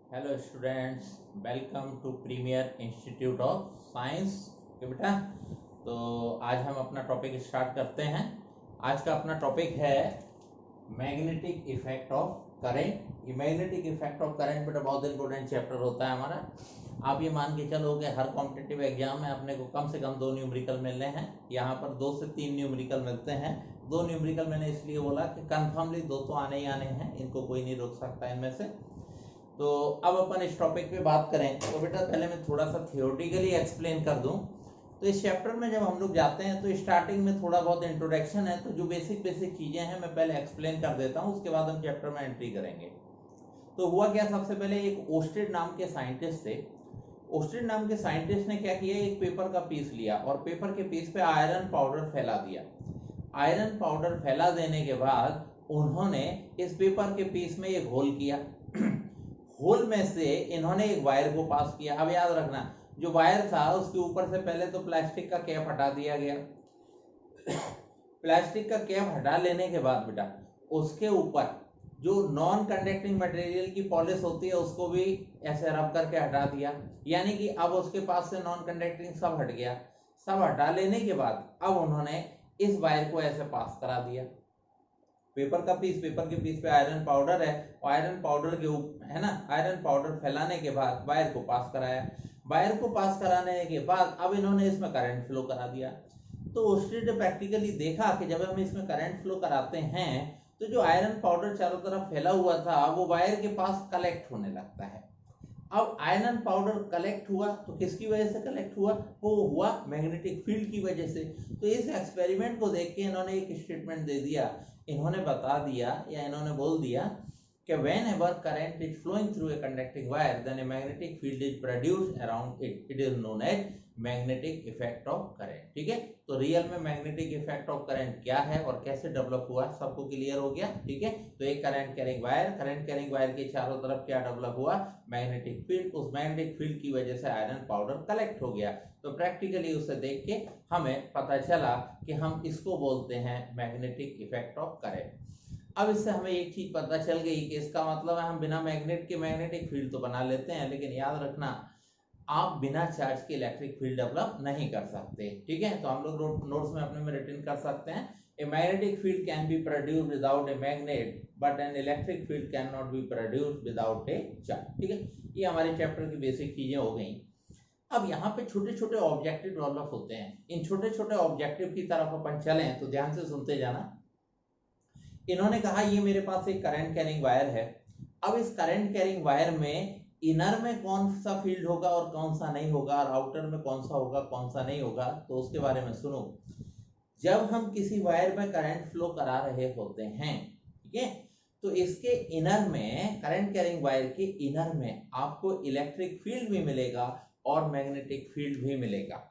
Hello students, welcome to premier institute of science. Okay बेटा, तो आज हम अपना टॉपिक स्टार्ट करते हैं। आज का अपना टॉपिक है मैग्नेटिक इफेक्ट ऑफ करंट। ये मैग्नेटिक इफेक्ट ऑफ करंट बेटा बहुत इंपॉर्टेंट चैप्टर होता है हमारा। आप ये मान के चलो कि हर कॉम्पिटिटिव एग्जाम में अपने को कम से कम 2 न्यूमेरिकल मिलने हैं। यहाँ पर 2 से 3 न्यूमेरिकल मिलते हैं। 2 न्यूमेरिकल मैंने इसलिए बोला कि कन्फर्मली 2 तो आने ही आने हैं, इनको कोई नहीं रोक सकता इनमें से। तो अब अपन इस टॉपिक पे बात करें तो बेटा पहले मैं थोड़ा सा थियोरेटिकली एक्सप्लेन कर दूं। तो इस चैप्टर में जब हम लोग जाते हैं तो स्टार्टिंग में थोड़ा बहुत इंट्रोडक्शन है, तो जो बेसिक चीजें हैं मैं पहले एक्सप्लेन कर देता हूं, उसके बाद हम चैप्टर में एंट्री करेंगे। तो हुआ क्या, सबसे पहले एक ओस्टेड नाम के साइंटिस्ट थे। ओस्टेड नाम के साइंटिस्ट ने क्या किया, एक पेपर का पीस लिया और पेपर के पीस पे आयरन पाउडर फैला दिया। आयरन पाउडर फैला देने के बाद उन्होंने इस पेपर के पीस में एक होल किया। होल में से इन्होंने एक वायर को पास किया। अब याद रखना, जो वायर था उसके ऊपर से पहले तो प्लास्टिक का कैप हटा दिया गया। प्लास्टिक का कैप हटा लेने के बाद बेटा उसके ऊपर जो नॉन कंडक्टिंग मटेरियल की पॉलिश होती है उसको भी ऐसे रब करके हटा दिया। यानी कि अब उसके पास से नॉन कंडक्टिंग सब हट गया। सब हटा लेने के बाद अब उन्होंने इस वायर को ऐसे पास करा दिया। पेपर के पीस पे आयरन पाउडर है, आयरन पाउडर के ऊपर है ना, आयरन पाउडर फैलाने के बाद वायर को पास कराया। वायर को पास कराने के बाद अब इन्होंने इसमें करंट फ्लो करा दिया। तो उसने प्रैक्टिकली देखा कि जब हम इसमें करंट फ्लो कराते हैं तो जो आयरन पाउडर चारों तरफ फैला हुआ था वो वायर के पास कलेक्ट होने लगता है। अब आयरन पाउडर कलेक्ट हुआ तो किसकी वजह से कलेक्ट हुआ, वो हुआ मैग्नेटिक फील्ड की वजह से। तो इस एक्सपेरिमेंट को देख के इन्होंने एक स्टेटमेंट दे दिया। इन्होंने बता दिया या इन्होंने बोल दिया कि whenever current is flowing through a conducting wire then a magnetic field is produced around it is known as magnetic effect of current. ठीक है, तो रियल में मैग्नेटिक इफेक्ट ऑफ करंट क्या है और कैसे डेवलप हुआ सबको क्लियर हो गया। ठीक है, तो एक करंट कैरिंग वायर के चारों तरफ क्या डेवलप हुआ, मैग्नेटिक फील्ड। उस मैग्नेटिक फील्ड की वजह से आयरन पाउडर कलेक्ट हो गया। तो प्रैक्टिकली उसे देख के हमें पता चला कि हम इसको बोलते हैं मैग्नेटिक इफेक्ट ऑफ करंट। अब इससे हमें एक चीज पता चल गई कि इसका मतलब है हम बिना मैग्नेट के मैग्नेटिक फील्ड तो बना लेते हैं, लेकिन याद रखना आप बिना चार्ज के इलेक्ट्रिक फील्ड डेवलप नहीं कर सकते। ठीक है, तो हम लोग नोट्स में अपने में रिटर्न कर सकते हैं, a magnetic field can be produced without a magnet but an electric field can not be produced without A charge. ठीक है, ये हमारे चैप्टर की बेसिक चीजें हो गई। अब यहाँ पे छोटे छोटे ऑब्जेक्टिव डेवलप होते हैं। इन छोटे छोटे ऑब्जेक्टिव की तरफ अपन चलें तो ध्यान से सुनते जाना। इन्होंने कहा ये मेरे पास एक करंट कैरिंग वायर है। अब इस करंट कैरिंग वायर में इनर में कौन सा फील्ड होगा और कौन सा नहीं होगा, और आउटर में कौन सा होगा कौन सा नहीं होगा, तो उसके बारे में सुनो। जब हम किसी वायर में करंट फ्लो करा रहे होते हैं, ठीक है, तो इसके इनर में, करंट कैरिंग वायर के इनर में आपको इलेक्ट्रिक फील्ड भी मिलेगा और मैग्नेटिक फील्ड भी मिलेगा,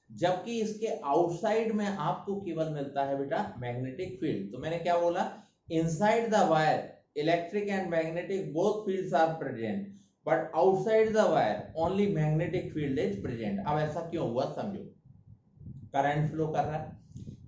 जबकि इसके आउटसाइड में आपको केवल मिलता है बेटा मैग्नेटिक फील्ड। तो मैंने क्या बोला, inside the wire electric and magnetic both fields are present but outside the wire only magnetic field is present. अब ऐसा क्यों हुआ समझो। करंट फ्लो कर रहा है,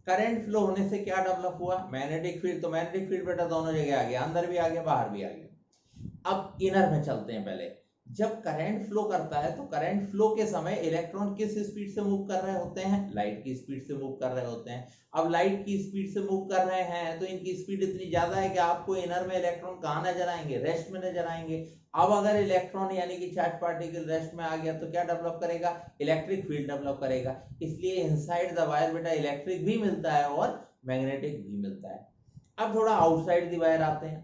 करंट फ्लो होने से क्या डेवलप हुआ, मैग्नेटिक फील्ड। तो मैग्नेटिक फील्ड बेटा दोनों जगह आ गया, अंदर भी आ गया बाहर भी आ गया। अब इनर में चलते हैं पहले। जब करंट फ्लो करता है तो करंट फ्लो के समय इलेक्ट्रॉन किस स्पीड से मूव कर रहे होते हैं, लाइट की स्पीड से मूव कर रहे होते हैं। अब लाइट की स्पीड से मूव कर रहे हैं तो इनकी स्पीड इतनी ज्यादा है कि आपको इनर में इलेक्ट्रॉन कहाँ नजर आएंगे, रेस्ट में नजर आएंगे। अब अगर इलेक्ट्रॉन यानी कि चार्ज पार्टिकल रेस्ट में आ गया तो क्या डेवलप करेगा, इलेक्ट्रिक फील्ड डेवलप करेगा। इसलिए इनसाइड द वायर बेटा इलेक्ट्रिक भी मिलता है और मैग्नेटिक भी मिलता है। अब थोड़ा आउटसाइड द वायर आते हैं।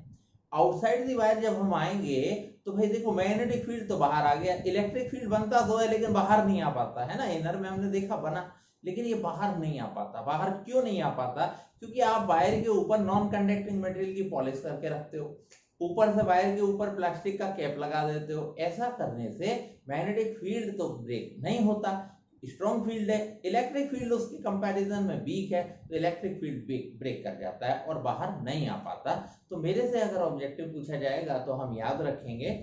आउटसाइड द वायर जब हम आएंगे तो भाई देखो मैग्नेटिक फील्ड तो बाहर आ गया, इलेक्ट्रिक फील्ड बनता तो है लेकिन बाहर नहीं आ पाता है ना। इनर में हमने देखा बना, लेकिन ये बाहर नहीं आ पाता। बाहर क्यों नहीं आ पाता, क्योंकि आप वायर के ऊपर नॉन कंडक्टिंग मटेरियल की पॉलिश करके रखते हो, ऊपर से वायर के ऊपर प्लास्टिक का कैप लगा देते हो। ऐसा करने से मैग्नेटिक फील्ड तो ब्रेक नहीं होता, स्ट्रॉन्ग फील्ड है। इलेक्ट्रिक फील्ड उसके कंपैरिजन में वीक है, तो इलेक्ट्रिक फील्ड ब्रेक कर जाता है और बाहर नहीं आ पाता। तो मेरे से अगर ऑब्जेक्टिव पूछा जाएगा तो हम याद रखेंगे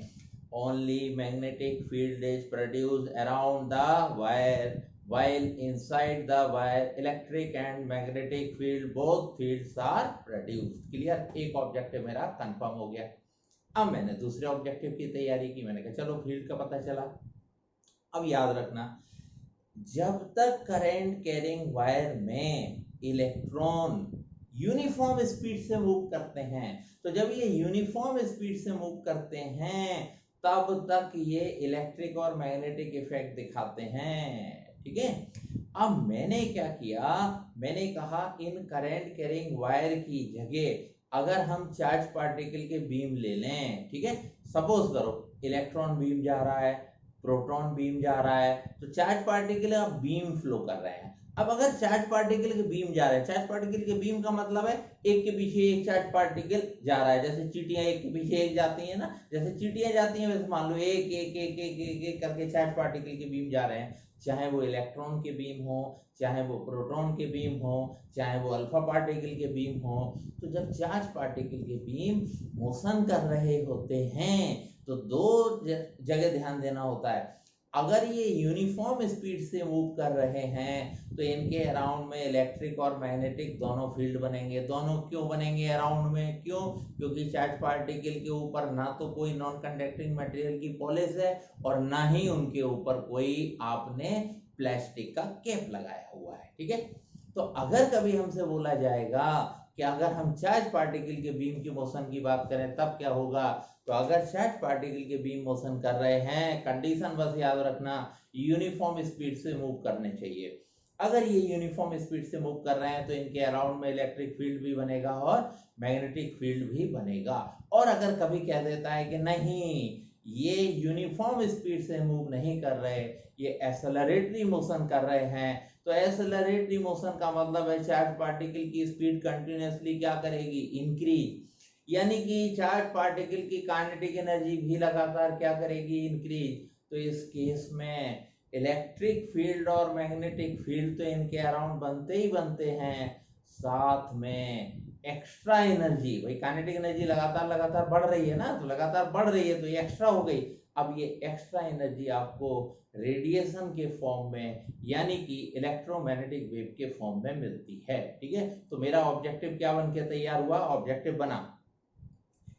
only magnetic field is produced around the wire while inside the wire electric and magnetic field both fields are produced। Clear, एक ऑब्जेक्टिव मेरा कंफर्म हो गया। अब मैंने दूसरे ऑब्जेक्टिव की तैयारी की, मैंने कहा चलो फील्ड का पता चला। अब याद रखना, जब तक करंट कैरिंग वायर में इलेक्ट्रॉन यूनिफॉर्म स्पीड से मूव करते हैं, तो जब ये यूनिफॉर्म स्पीड से मूव करते हैं तब तक ये इलेक्ट्रिक और मैग्नेटिक इफेक्ट दिखाते हैं। ठीक है, अब मैंने क्या किया, मैंने कहा इन करंट कैरिंग वायर की जगह अगर हम चार्ज पार्टिकल के बीम ले लें, ठीक है, सपोज करो इलेक्ट्रॉन बीम जा रहा है, प्रोटॉन बीम जा रहा है, तो चार्ज पार्टिकल अब बीम फ्लो कर रहे हैं। अब अगर चार्ज पार्टिकल के बीम जा रहे हैं, चार्ज पार्टिकल के बीम का मतलब है एक के पीछे एक चार्ज पार्टिकल जा रहा है, जैसे चींटियां एक के पीछे एक जाती हैं ना, जैसे चींटियां जाती हैं वैसे मान लो एक एक एक एक एक एक करके चार्ज पार्टिकल के बीम जा रहे हैं, चाहे वो इलेक्ट्रॉन के बीम हो, चाहे वो प्रोटॉन के बीम हो, चाहे वो अल्फा पार्टिकल के बीम हो। तो जब चार्ज पार्टिकल के बीम मोशन कर रहे होते हैं तो दो जगह ध्यान देना होता है। अगर ये यूनिफॉर्म स्पीड से मूव कर रहे हैं तो इनके अराउंड में इलेक्ट्रिक और मैग्नेटिक दोनों फील्ड बनेंगे। दोनों क्यों बनेंगे अराउंड में, क्यों? क्योंकि चार्ज पार्टिकल के ऊपर ना तो कोई नॉन कंडक्टिंग मटेरियल की पॉलिश है और ना ही उनके ऊपर कोई आपने प्लास्टिक का कैप लगाया हुआ है। ठीक है, तो अगर कभी हमसे बोला जाएगा कि अगर हम चार्ज पार्टिकल के बीम की मोशन की बात करें तब क्या होगा, तो अगर चार्ज पार्टिकल के बीम मोशन कर रहे हैं, कंडीशन बस याद रखना यूनिफॉर्म स्पीड से मूव करने चाहिए। अगर ये यूनिफॉर्म स्पीड से मूव कर रहे हैं तो इनके अराउंड में इलेक्ट्रिक फील्ड भी बनेगा और मैग्नेटिक फील्ड भी बनेगा। और अगर कभी कह देता है कि नहीं ये यूनिफॉर्म स्पीड से मूव नहीं कर रहे, ये एक्सेलरेटरी मोशन कर रहे हैं, तो एक्सेलरेटरी मोशन का मतलब है चार्ज पार्टिकल की स्पीड कंटिन्यूअसली क्या करेगी, इंक्रीज, यानी कि चार्ज पार्टिकल की काइनेटिक एनर्जी भी लगातार क्या करेगी, इंक्रीज। तो इस केस में इलेक्ट्रिक फील्ड और मैग्नेटिक फील्ड तो इनके अराउंड बनते ही बनते हैं, साथ में एक्स्ट्रा एनर्जी, भाई काइनेटिक एनर्जी लगातार बढ़ रही है ना, तो लगातार बढ़ रही है तो ये एक्स्ट्रा हो गई। अब ये एक्स्ट्रा एनर्जी आपको रेडिएशन के फॉर्म में यानी कि इलेक्ट्रोमैग्नेटिक वेव के फॉर्म में मिलती है। ठीक है, तो मेरा ऑब्जेक्टिव क्या बन के तैयार हुआ, ऑब्जेक्टिव बना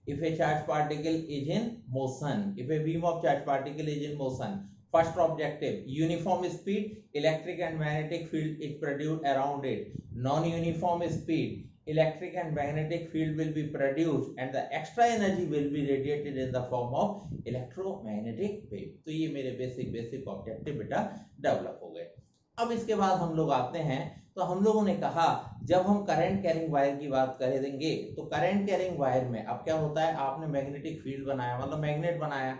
if a charge particle is in motion, if a beam of charge particle is in motion, first objective uniform speed, electric and magnetic field is produced around it, non-uniform speed, electric and magnetic field will be produced and the extra energy will be radiated in the form of electromagnetic wave। तो ये मेरे basic objective बेटा develop हो गए। अब इसके बाद हम लोग आते हैं, तो हम लोगों ने कहा जब हम करंट कैरिंग वायर की बात करेंगे तो करंट कैरिंग वायर में अब क्या होता है, आपने मैग्नेटिक फील्ड बनाया मतलब मैग्नेट बनाया,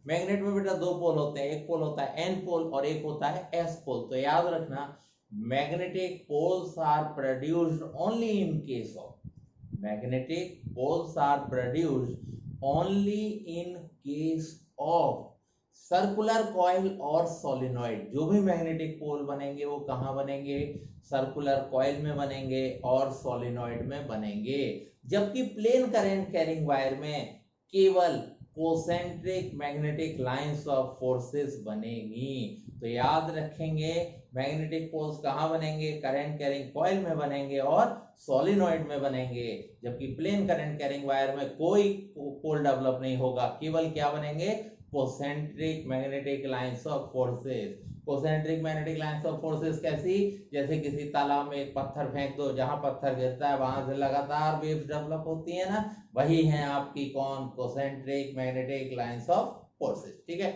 मैग्नेट में बेटा दो पोल होते हैं, एक पोल होता है एन पोल और एक होता है एस पोल। तो याद रखना magnetic poles are produced only in case of, magnetic poles are produced only in case of circular coil और सोलिनॉइड। जो भी मैग्नेटिक पोल बनेंगे वो कहाँ बनेंगे, सर्कुलर कॉइल में बनेंगे और सोलिनॉइड में बनेंगे। जबकि प्लेन करंट कैरिंग वायर में केवल concentric magnetic lines of forces बनेगी। तो याद रखेंगे मैग्नेटिक पोल्स कहाँ बनेंगे, करंट कैरिंग कॉइल में बनेंगे और सोलिनॉइड में बनेंगे। जबकि प्लेन करंट कैरिंग वायर में कोई पोल डेवलप नहीं होगा, केवल क्या बनेंगे, concentric magnetic lines of forces. Concentric magnetic lines of forces कैसी, जैसे किसी तालाब में एक पत्थर फेंक दो, जहां पत्थर गिरता है वहां से लगातार वेव्स डेवलप होती है ना, वही है आपकी कौन, concentric magnetic lines of forces. ठीक है,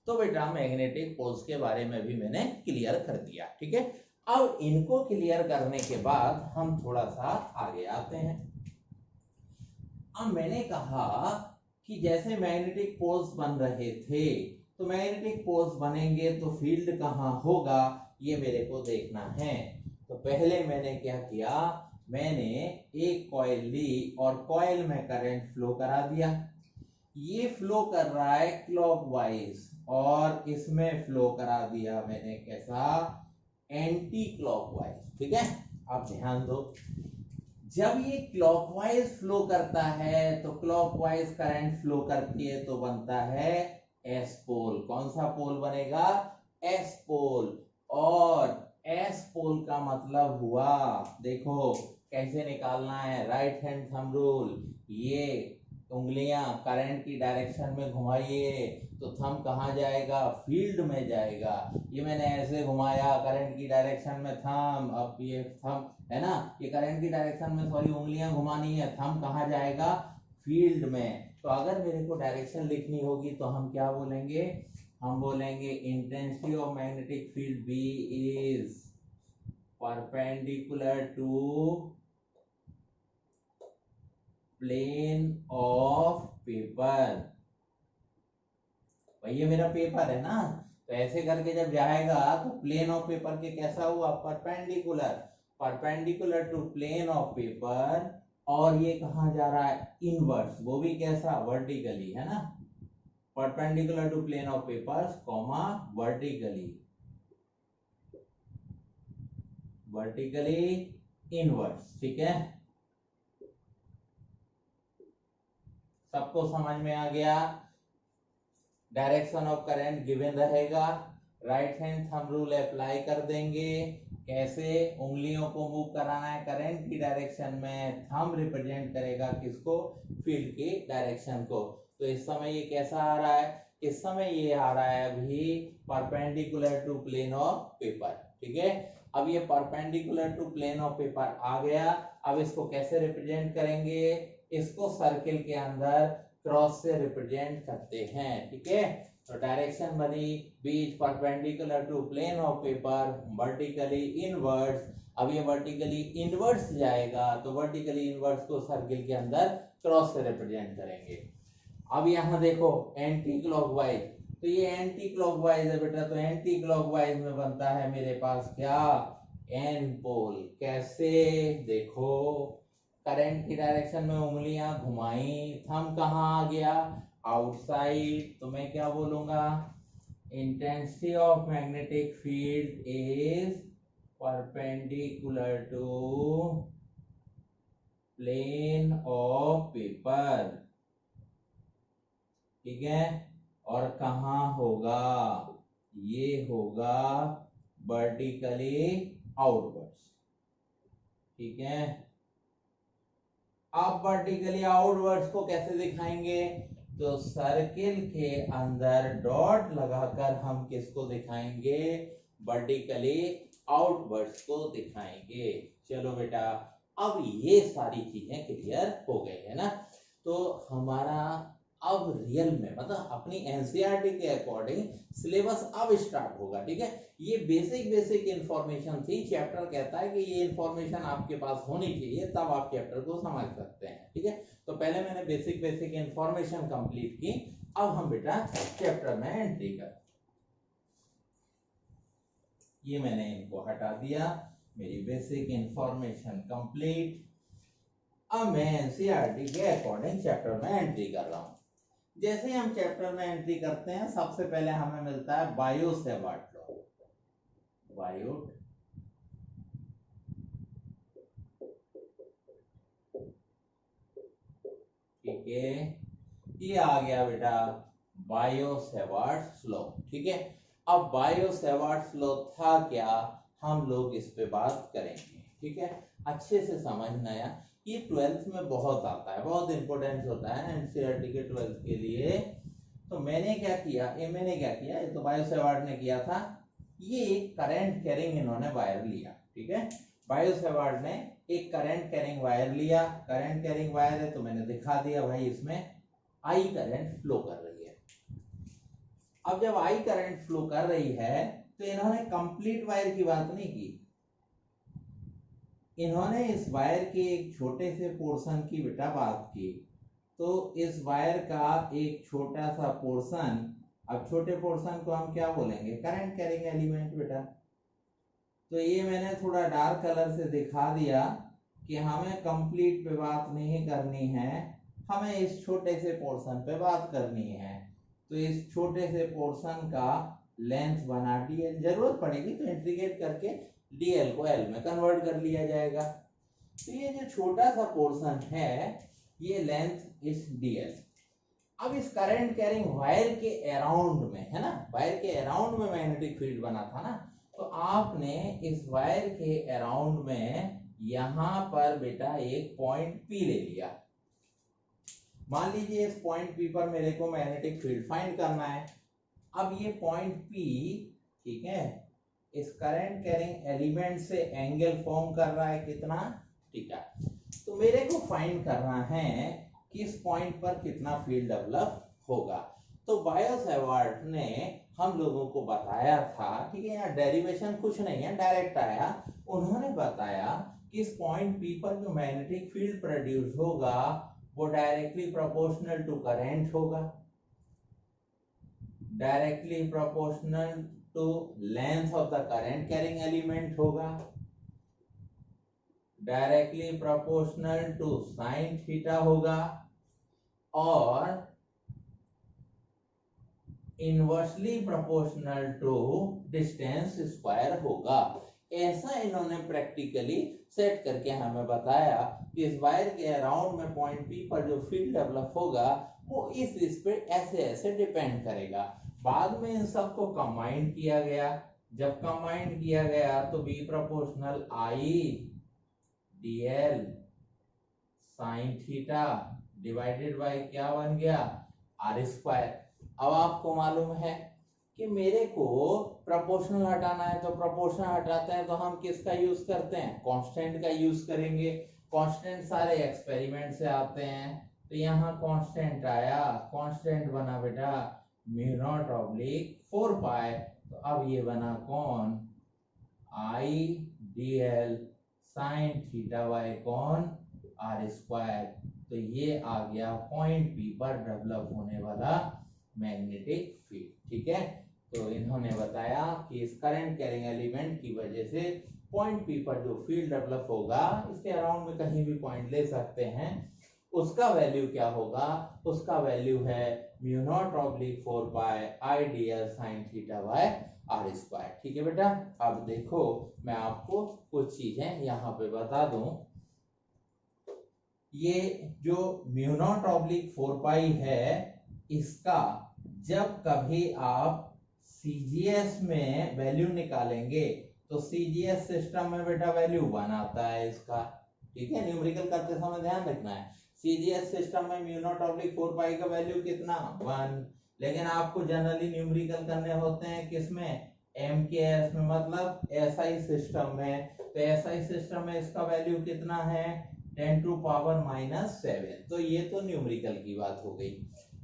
तो बेटा मैग्नेटिक पोल्स के बारे में भी मैंने क्लियर कर दिया। ठीक है, अब इनको क्लियर करने के बाद हम थोड़ा सा आगे आते हैं। अब मैंने कहा कि जैसे मैग्नेटिक पोल्स बन रहे थे तो मैग्नेटिक पोल्स बनेंगे तो फील्ड कहाँ होगा ये मेरे को देखना है। तो पहले मैंने क्या किया, मैंने एक कॉइल ली और कॉइल में करंट फ्लो करा दिया। ये फ्लो कर रहा है क्लॉकवाइज और इसमें फ्लो करा दिया मैंने कैसा, एंटी क्लॉकवाइज। ठीक है, आप ध्यान दो, जब ये क्लॉकवाइज फ्लो करता है तो क्लॉकवाइज करंट फ्लो करती है तो बनता है एस पोल। कौन सा पोल बनेगा, एस पोल। और एस पोल का मतलब हुआ, देखो कैसे निकालना है, राइट हैंड थंब रूल, ये उंगलियां करंट की डायरेक्शन में घुमाइए तो थंब कहाँ जाएगा, फील्ड में जाएगा। ये मैंने ऐसे घुमाया करंट की डायरेक्शन में थंब, अब ये थंब है ना, ये करंट की डायरेक्शन में सॉरी उंगलियां घुमानी है, थंब कहाँ जाएगा, फील्ड में। तो अगर मेरे को डायरेक्शन लिखनी होगी तो हम क्या बोलेंगे, हम बोलेंगे intensity of magnetic field B is perpendicular to plane of paper. भाई ये मेरा पेपर है ना, तो ऐसे करके जब जाएगा तो प्लेन ऑफ पेपर के कैसा हुआ, perpendicular, perpendicular to plane of paper. और ये कहाँ जा रहा है, इनवर्स, वो भी कैसा, वर्टिकली, है ना, perpendicular to plane of papers comma vertically, vertically inverse. ठीक है, सबको समझ में आ गया। डायरेक्शन ऑफ करंट गिवन रहेगा, right hand thumb rule apply कर देंगे। कैसे, उंगलियों को मूव कराना है करंट की डायरेक्शन में, थंब रिप्रेजेंट करेगा किसको, फील्ड की डायरेक्शन को। तो इस समय ये कैसा आ रहा है, इस समय ये आ रहा है अभी perpendicular to plane of paper. ठीक है, अब ये perpendicular to plane of paper आ गया। अब इसको कैसे रिप्रेजेंट करेंगे, इसको सर्किल के अंदर क्रॉस से रिप्रेजेंट करते हैं। ठीक है, तो डायरेक्शन बनी बीच perpendicular to plane of paper, vertically inverse. अब ये वर्टिकली इनवर्स जाएगा तो वर्टिकली इनवर्स को सर्किल के अंदर क्रॉस से रिप्रेजेंट करेंगे। अब यहाँ देखो एंटी क्लॉकवाइज, तो ये एंटी क्लॉकवाइज है बेटा, तो एंटी क्लॉकवाइज में बनता है मेरे पास क्या, एन पोल। कैसे, देखो करंट की डायरेक्शन में उंगलियां घुमाई, थंब कहाँ आ गया, आउटसाइड। तो मैं क्या बोलूंगा, intensity of magnetic field is perpendicular to plane of paper. ठीक है, और कहाँ होगा, ये होगा वर्टिकली आउटवर्ड्स। ठीक है, आप वर्टिकली आउटवर्ड्स को कैसे दिखाएंगे, तो सर्किल के अंदर डॉट लगाकर हम किसको दिखाएंगे, वर्टिकली आउटवर्ड्स को दिखाएंगे। चलो बेटा, अब ये सारी चीजें क्लियर हो गई है ना। तो हमारा अब रियल में मतलब अपनी एनसीईआरटी के अकॉर्डिंग सिलेबस अब स्टार्ट होगा। ठीक है, ये बेसिक इंफॉर्मेशन थी, चैप्टर कहता है कि ये इंफॉर्मेशन आपके पास होनी चाहिए तब आप चैप्टर को समझ सकते हैं। ठीक है, तो पहले मैंने बेसिक इंफॉर्मेशन कंप्लीट की, अब हम बेटा चैप्टर में एंट्री कर। ये मैंने इनको हटा दिया, मेरी बेसिक इंफॉर्मेशन कंप्लीट। अब मैं एनसीईआरटी के अकॉर्डिंग चैप्टर में एंट्री कर रहा हूं। जैसे हम चैप्टर में एंट्री करते हैं सबसे पहले हमें मिलता है बायो-सेवर्ट लॉ, बायोट ठीक है, ये आ गया बेटा बायो-सेवर्ट लॉ। ठीक है, अब बायो-सेवर्ट लॉ था क्या, हम लोग इस पे बात करेंगे। ठीक है, अच्छे से समझना है, ये 12th में बहुत आता है, बहुत इंपॉर्टेंट होता है एनसीईआरटी के 12th के लिए। तो मैंने क्या किया, ये तो बायो-सेवर्ट ने किया था, ये एक करंट कैरिंग इन्होंने वायर लिया। ठीक है, बायो-सेवर्ट ने एक करंट कैरिंग वायर लिया, करंट कैरिंग वायर है तो मैंने दिखा दिया भाई इसमें आई करंट फ्लो कर रही है। अब जब आई करंट फ्लो कर रही है तो इन्होंने कंप्लीट वायर की बात नहीं की, इन्होंने इस वायर के एक छोटे से पोर्शन की बेटा बात की। तो इस वायर का एक छोटा सा पोर्शन, अब छोटे पोर्शन को हम क्या बोलेंगे, करंट कैरिंग एलिमेंट बेटा। तो ये मैंने थोड़ा डार्क कलर से दिखा दिया कि हमें कंप्लीट पे बात नहीं करनी है, हमें इस छोटे से पोर्शन पे बात करनी है। तो इस छोटे से पोर्शन का लेंथ बना डीएल, जरूरत पड़ेगी तो इंटीग्रेट करके डीएल को एल में कन्वर्ट कर लिया जाएगा। तो ये जो छोटा सा पोर्शन है ये लेंथ इस डीएल। अब इस करंट कैरिंग वायर के अराउंड में है ना, वायर के अराउंड में मैग्नेटिक फील्ड बना था ना, तो आपने इस वायर के अराउंड में यहां पर बेटा एक पॉइंट पी ले लिया। मान लीजिए इस पॉइंट पी पर मेरे को मैग्नेटिक फील्ड फाइंड करना है। अब ये पॉइंट पी, ठीक है, इस करंट कैरिंग एलिमेंट से एंगल फॉर्म कर रहा है कितना, थीटा। तो मेरे को फाइंड करना है कि इस पॉइंट पर कितना फील्ड डेवलप होगा। तो बायो-सैवर्ट ने हम लोगों को बताया था, ठीक है, यहाँ डेरिवेशन कुछ नहीं है, डायरेक्ट आया। उन्होंने बताया कि इस पॉइंट पी पर जो मैग्नेटिक फील्ड प्रोड्यूस होगा वो डायरेक्टली प्रोपोर्शनल टू करंट होगा, directly proportional to length of the current carrying element होगा, directly proportional to sine theta होगा, और inversely proportional to distance square होगा। ऐसा इन्होंने प्रैक्टिकली सेट करके हमें बताया कि इस वायर के अराउंड में पॉइंट पी पर जो फील्ड डेवलप होगा वो इस पे ऐसे ऐसे डिपेंड करेगा। बाद में इन सबको कंबाइन किया गया। जब कंबाइन किया गया तो B proportional I D L sine theta divided by क्या बन गया, आर स्क्वायर। अब आपको मालूम है कि मेरे को प्रोपोर्शनल हटाना है, तो प्रोपोर्शनल हटाते हैं तो हम किसका यूज करते हैं, कांस्टेंट का यूज करेंगे। कांस्टेंट सारे एक्सपेरिमेंट से आते हैं, तो यहाँ कांस्टेंट आया, कांस्टेंट बना बेटा म्यू नॉट ऑब्लिक 4 पाई। तो अब ये बना कौन, आई D L sine theta bye कौन, आर स्क्वायर। तो ये आ गया पॉइंट पी पर डेवलप होने वाला मैग्नेटिक फील्ड, ठीक है। तो इन्होंने बताया कि इस करंट कैरिंग एलिमेंट की वजह से पॉइंट पी पर जो फील्ड डेवलप होगा, इसके अराउंड में कहीं भी पॉइंट ले सकते हैं, उसका वैल्यू क्या होगा, उसका वैल्यू है mu naught oblique 4 pi I D L sine theta by R square, ठीक है बेटा। अब देखो मैं आपको कुछ चीजें यहाँ पे बता दूं। ये जो म्यू नॉट ऑब्लिक 4 पाई है, इसका जब कभी आप सीजीएस में वैल्यू निकालेंगे तो सीजीएस सिस्टम में बेटा वैल्यू 1 आता है इसका, ठीक है। न्यूमेरिकल करते समय ध्यान रखना है, सीजीएस सिस्टम में म्यू नॉट ऑब्लिक 4 पाई का वैल्यू कितना, 1। लेकिन आपको जनरली न्यूमेरिकल करने होते हैं किसमें, एमकेएस में, मतलब एसआई सिस्टम में। तो एसआई सिस्टम में इसका वैल्यू कितना है, 10 टू पावर -7। तो ये तो न्यूमेरिकल की बात हो गई,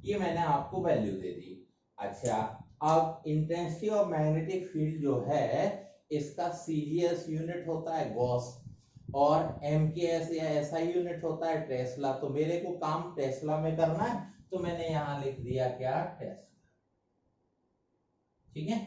ये मैंने आपको वैल्यू दे दी। अच्छा, अब इंटेंसिटी ऑफ मैग्नेटिक फील्ड जो है इसका सीजीएस यूनिट होता है गॉस, और एमकेएस या एसआई यूनिट होता है टेस्ला। तो मेरे को काम टेस्ला में करना है, तो मैंने यहां लिख दिया क्या, टेस्ला, ठीक है।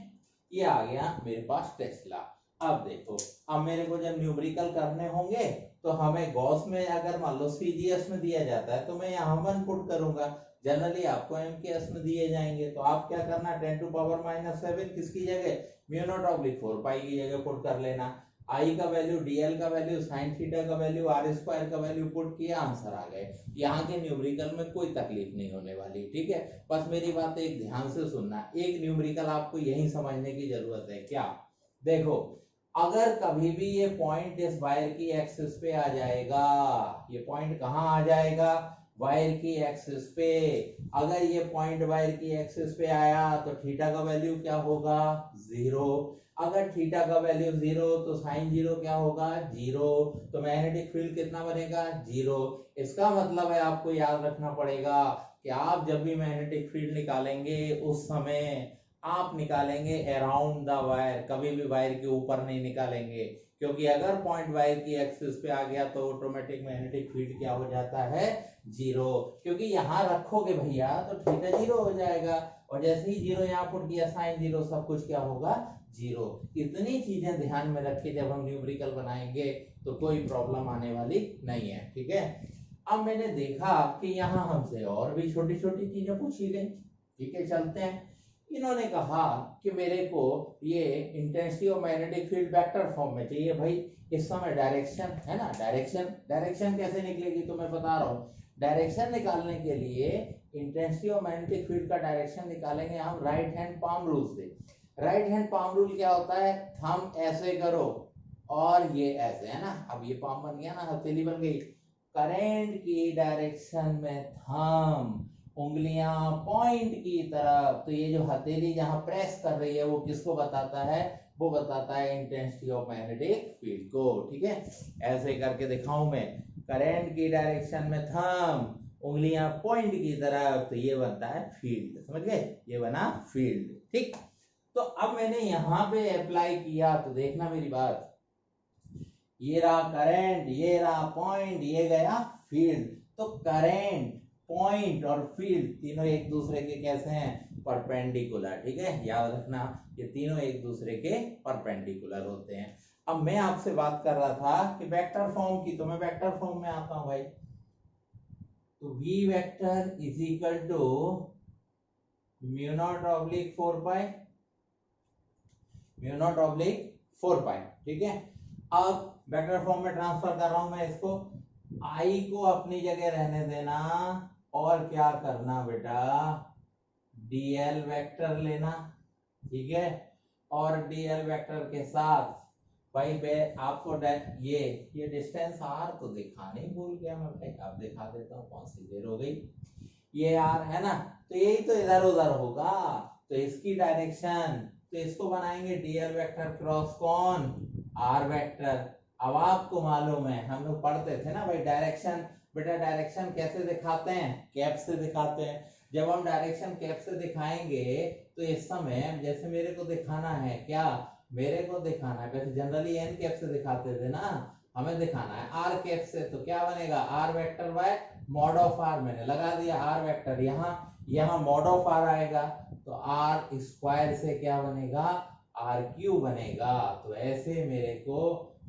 ये आ गया मेरे पास टेस्ला। अब देखो, अब मेरे को जब न्यूमेरिकल करने होंगे तो हमें गॉस में अगर मान लो सीजीएस में दिया जाता है तो मैं यहाँ 1 पुट करूंगा, जनरली आपको एमकेएस में दिए जाएंगे। तो आप क्या करना, 10 टू पावर -7 किसकी जगह, म्यू नॉट ऑब्लिक 4 पाई की जगह पुट कर लेना। आई का वैल्यू, डीएल का वैल्यू, साइन थीटा का वैल्यू, आर स्क्वायर का वैल्यू पुट किया, आंसर आ गए। यहाँ के न्यूमेरिकल में कोई तकलीफ नहीं होने वाली, ठीक है। बस मेरी बात एक ध्यान से सुनना, एक न्यूमेरिकल आपको यही समझने की जरूरत है। क्या, देखो, अगर कभी भी ये पॉइंट इस वायर की एक्सिस पे आ जाएगा, ये पॉइंट कहाँ आ जाएगा, वायर की एक्सिस पे। अगर ये पॉइंट वायर की एक्सिस पे आया तो थीटा का वैल्यू क्या होगा, 0। अगर थीटा का वैल्यू 0 तो साइन 0 क्या होगा, 0। तो मैग्नेटिक फील्ड कितना बनेगा, 0। इसका मतलब है आपको याद रखना पड़ेगा कि आप जब भी मैग्नेटिक फील्ड निकालेंगे उस समय आप निकालेंगे अराउंड द वायर, कभी भी वायर के ऊपर नहीं निकालेंगे, क्योंकि अगर पॉइंट वायर की एक्सिस पे आ गया तो ऑटोमेटिक मैग्नेटिक फील्ड क्या हो जाता है, 0। क्योंकि यहाँ रखोगे भैया तो थीटा 0 हो जाएगा, और जैसे ही 0 यहाँ पुट किया साइन 0, सब कुछ क्या होगा, 0। इतनी चीजें ध्यान में रखे जब हम न्यूमेरिकल बनाएंगे तो कोई प्रॉब्लम आने वाली नहीं है, ठीक है। अब मैंने देखा कि यहाँ हमसे और भी छोटी छोटी चीजें पूछी गई, ठीक है, चलते हैं। इन्होंने कहा कि मेरे को ये intensity of magnetic field vector form में चाहिए। भाई इस समय डायरेक्शन है ना, डायरेक्शन कैसे निकलेगी, तो मैं बता रहा हूँ। डायरेक्शन निकालने के लिए इंटेंसिटी ऑफ मैग्नेटिक फील्ड का डायरेक्शन निकालेंगे हम राइट हैंड पाम रूल से। राइट हैंड पाम रूल क्या होता है, थंब ऐसे करो और ये ऐसे, है ना। अब ये पाम बन गया ना, हथेली बन गई, करंट की डायरेक्शन में थंब, उंगलियां पॉइंट की तरफ। तो ये जो हथेली जहां प्रेस कर रही है वो किसको बताता है? वो बताता है इंटेंसिटी ऑफ मैग्नेटिक फील्ड को। ठीक है, ऐसे करके दिखाऊं मैं, करंट की डायरेक्शन में थंब, उंगलियां पॉइंट की तरफ, तो ये बनता है फील्ड। समझ गए? ये बना फील्ड। ठीक, तो अब मैंने यहां पे अप्लाई किया तो देखना मेरी बात, ये रहा करंट, ये रहा पॉइंट, ये गया फील्ड। तो करंट, पॉइंट और फील्ड तीनों एक दूसरे के कैसे हैं? परपेंडिकुलर। ठीक है, याद रखना, ये तीनों एक दूसरे के परपेंडिकुलर होते हैं। अब मैं आपसे बात कर रहा था कि वेक्टर फॉर्म की, तो मैं वेक्टर फॉर्म में आता हूं भाई। तो v vector is equal to mu naught oblique 4 pi, mu naught oblique 4 pi. ठीक है, अब वेक्टर फॉर्म में ट्रांसफर कर रहा हूं मैं इसको, आई को अपनी जगह रहने देना और क्या करना बेटा, डीएल वेक्टर लेना। ठीक है, और डीएल वेक्टर के साथ भाई आपको ये डिस्टेंस आर तो दिखाने ही भूल गया मैं भाई, अब दिखा देता हूँ, कौन सी देर हो गई। ये आर है ना, तो यही तो इधर उधर होगा, तो इसकी डायरेक्शन, तो इसको बनाएंगे डीएल वेक्टर क्रॉस कौन, आर वेक्टर। अब आपको मालूम है, हम लोग पढ़ते थे ना भाई डायरेक्शन, बेटा डायरेक्शन कैसे दिखाते हैं? कैप से दिखाते हैं। जब हम डायरेक्शन कैप से दिखाएंगे तो इस समय जैसे मेरे को दिखाना है, क्या मेरे को दिखाना है, वैसे जनरली एन कैप से दिखाते थे ना, हमें दिखाना है आर कैप से, तो क्या बनेगा, R vector by mod of R. मैंने लगा दिया आर वेक्टर, यहाँ मॉड ऑफ आर आएगा, तो आर स्क्वायर से क्या बनेगा, आर क्यूब बनेगा। तो ऐसे मेरे को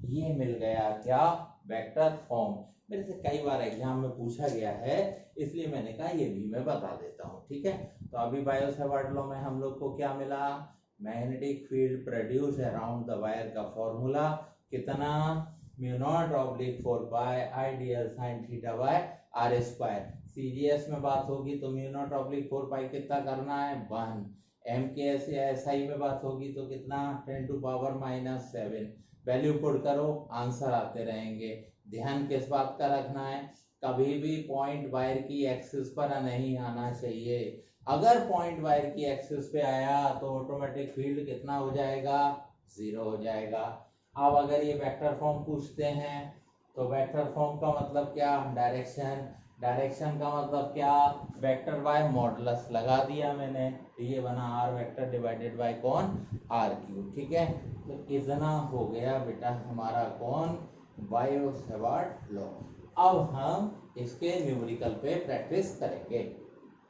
ये मिल गया क्या, वेक्टर फॉर्म। मेरे से कई बार एग्जाम में पूछा गया है, इसलिए मैंने कहा ये भी मैं बता देता हूँ। ठीक है, तो अभी बायो-सावर्ट लॉ में हम लोग को क्या मिला, magnetic field produce around the wire का फॉर्मूला कितना, mu naught oblique 4 pi I DL sine theta by R square. CGS में बात होगी तो म्यू नॉट ऑब्लिक 4 पाई कितना करना है, 1। एमकेएस या एसआई में बात होगी तो कितना, 10 टू पावर -7। वैल्यू पुट करो, आंसर आते रहेंगे। ध्यान किस बात का रखना है, कभी भी पॉइंट वायर की एक्सिस पर नहीं आना चाहिए। अगर पॉइंट वायर की एक्सिस पे आया तो ऑटोमेटिक फील्ड कितना हो जाएगा, 0 हो जाएगा। अब अगर ये वेक्टर फॉर्म पूछते हैं तो वेक्टर फॉर्म का मतलब क्या, डायरेक्शन, डायरेक्शन का मतलब क्या, वेक्टर बाय मॉडुलस लगा दिया मैंने, तो ये बना आर वेक्टर डिवाइडेड बाय कौन, आर क्यूब। ठीक है, तो इतना हो गया बेटा हमारा कौन, बायो-सावर्ट लॉ। अब हम इसके न्यूमेरिकल पे प्रैक्टिस करेंगे।